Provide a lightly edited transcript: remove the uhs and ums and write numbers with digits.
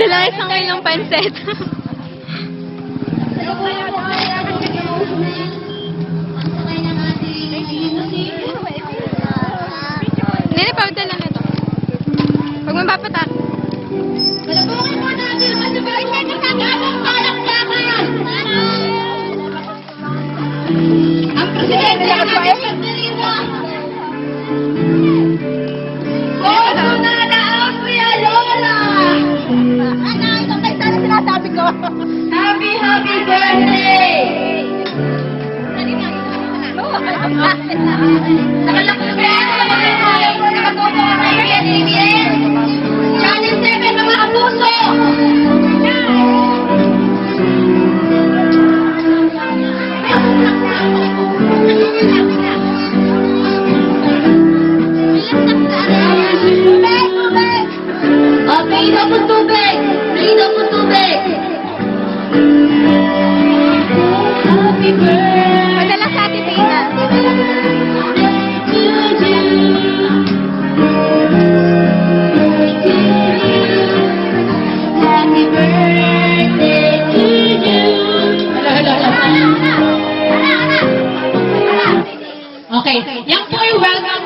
Dala isang kilong pansit. Nene, pawdala na ito. Huwag mo papatak. Malabungin mo natin ang kasubayan ng kagamang palakpakan! Ang presidente ng ating pagdiriwa! Boto na ang Kuya Lola! Ano, ito kayo sana sinasabi ko? Happy, happy birthday! Nakalakasaya sa mga tayo! Nakatuto ka kayo kay ABS! Channel 7 ng mga puso! Pilido po tubig! Pilido po tubig! Happy birthday! Padala sa atin, Tina. Happy birthday to you! Okay, yan po ay welcome